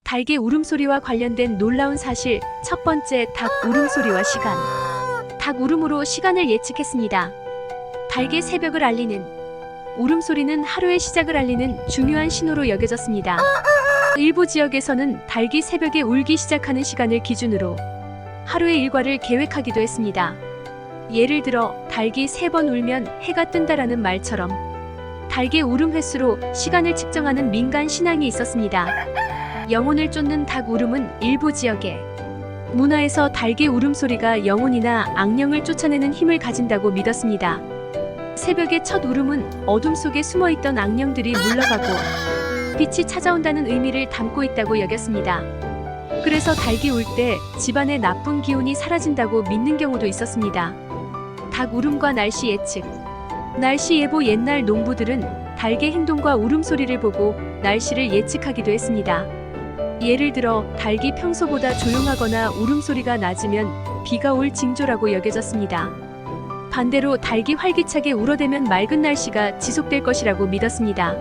닭의 울음소리와 관련된 놀라운 사실. 첫 번째, 닭 울음소리와 시간. 닭 울음으로 시간을 예측했습니다. 닭의 새벽을 알리는 울음소리는 하루의 시작을 알리는 중요한 신호로 여겨졌습니다. 일부 지역에서는 닭이 새벽에 울기 시작하는 시간을 기준으로 하루의 일과를 계획하기도 했습니다. 예를 들어 닭이 3번 울면 해가 뜬다라는 말처럼 닭의 울음 횟수로 시간을 측정하는 민간 신앙이 있었습니다. 영혼을 쫓는 닭 울음은 일부 지역의 문화에서 닭의 울음소리가 영혼이나 악령을 쫓아내는 힘을 가진다고 믿었습니다. 새벽의 첫 울음은 어둠 속에 숨어있던 악령들이 물러가고 빛이 찾아온다는 의미를 담고 있다고 여겼습니다. 그래서 닭이 울 때 집안의 나쁜 기운이 사라진다고 믿는 경우도 있었습니다. 닭 울음과 날씨 예측. 날씨 예보. 옛날 농부들은 닭의 행동과 울음소리를 보고 날씨를 예측하기도 했습니다. 예를 들어 닭이 평소보다 조용하거나 울음소리가 낮으면 비가 올 징조라고 여겨졌습니다. 반대로 닭이 활기차게 울어대면 맑은 날씨가 지속될 것이라고 믿었습니다.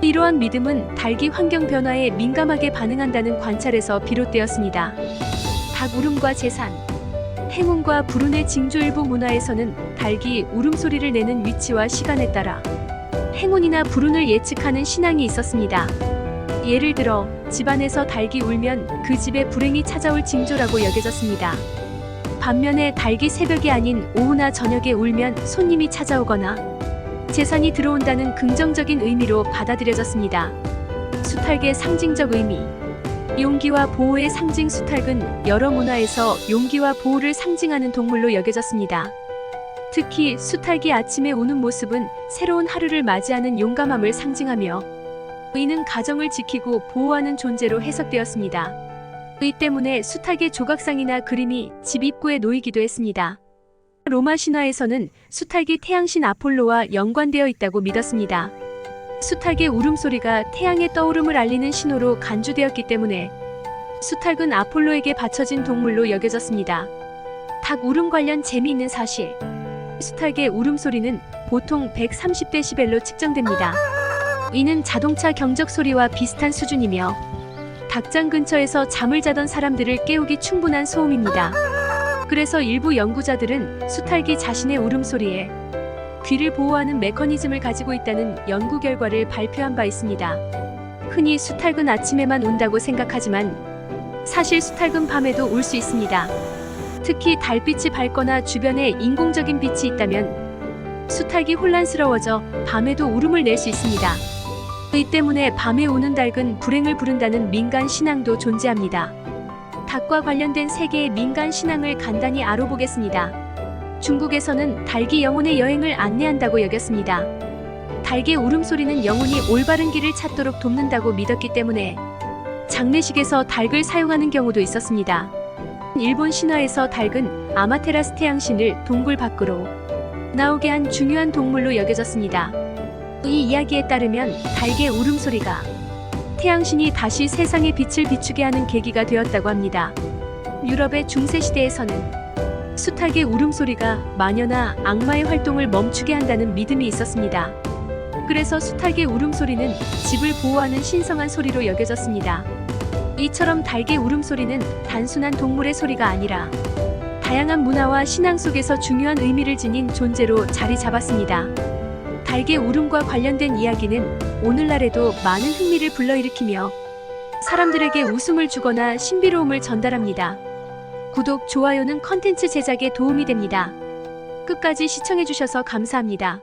이러한 믿음은 닭이 환경 변화에 민감하게 반응한다는 관찰에서 비롯되었습니다. 닭 울음과 재산. 행운과 불운의 징조. 일부 문화에서는 닭이 울음소리를 내는 위치와 시간에 따라 행운이나 불운을 예측하는 신앙이 있었습니다. 예를 들어 집안에서 닭이 울면 그 집에 불행이 찾아올 징조라고 여겨졌습니다. 반면에 닭이 새벽이 아닌 오후나 저녁에 울면 손님이 찾아오거나 재산이 들어온다는 긍정적인 의미로 받아들여졌습니다. 수탉의 상징적 의미. 용기와 보호의 상징. 수탉은 여러 문화에서 용기와 보호를 상징하는 동물로 여겨졌습니다. 특히 수탉이 아침에 우는 모습은 새로운 하루를 맞이하는 용감함을 상징하며 이는 가정을 지키고 보호하는 존재로 해석되었습니다. 이 때문에 수탉의 조각상이나 그림이 집 입구에 놓이기도 했습니다. 로마 신화에서는 수탉이 태양신 아폴로와 연관되어 있다고 믿었습니다. 수탉의 울음소리가 태양의 떠오름을 알리는 신호로 간주되었기 때문에 수탉은 아폴로에게 바쳐진 동물로 여겨졌습니다. 닭 울음 관련 재미있는 사실. 수탉의 울음소리는 보통 130데시벨로 측정됩니다. 이는 자동차 경적 소리와 비슷한 수준이며 닭장 근처에서 잠을 자던 사람들을 깨우기 충분한 소음입니다. 그래서 일부 연구자들은 수탉이 자신의 울음소리에 귀를 보호하는 메커니즘을 가지고 있다는 연구 결과를 발표한 바 있습니다. 흔히 수탉은 아침에만 운다고 생각하지만 사실 수탉은 밤에도 울 수 있습니다. 특히 달빛이 밝거나 주변에 인공적인 빛이 있다면 수탉이 혼란스러워져 밤에도 울음을 낼 수 있습니다. 이 때문에 밤에 우는 닭은 불행을 부른다는 민간 신앙도 존재합니다. 닭과 관련된 세계의 민간 신앙을 간단히 알아보겠습니다. 중국에서는 닭이 영혼의 여행을 안내한다고 여겼습니다. 닭의 울음소리는 영혼이 올바른 길을 찾도록 돕는다고 믿었기 때문에 장례식에서 닭을 사용하는 경우도 있었습니다. 일본 신화에서 닭은 아마테라스 태양신을 동굴 밖으로 나오게 한 중요한 동물로 여겨졌습니다. 이 이야기에 따르면 닭의 울음소리가 태양신이 다시 세상의 빛을 비추게 하는 계기가 되었다고 합니다. 유럽의 중세시대에서는 수탉의 울음소리가 마녀나 악마의 활동을 멈추게 한다는 믿음이 있었습니다. 그래서 수탉의 울음소리는 집을 보호하는 신성한 소리로 여겨졌습니다. 이처럼 닭의 울음소리는 단순한 동물의 소리가 아니라 다양한 문화와 신앙 속에서 중요한 의미를 지닌 존재로 자리 잡았습니다. 닭의 울음과 관련된 이야기는 오늘날에도 많은 흥미를 불러일으키며 사람들에게 웃음을 주거나 신비로움을 전달합니다. 구독, 좋아요는 컨텐츠 제작에 도움이 됩니다. 끝까지 시청해주셔서 감사합니다.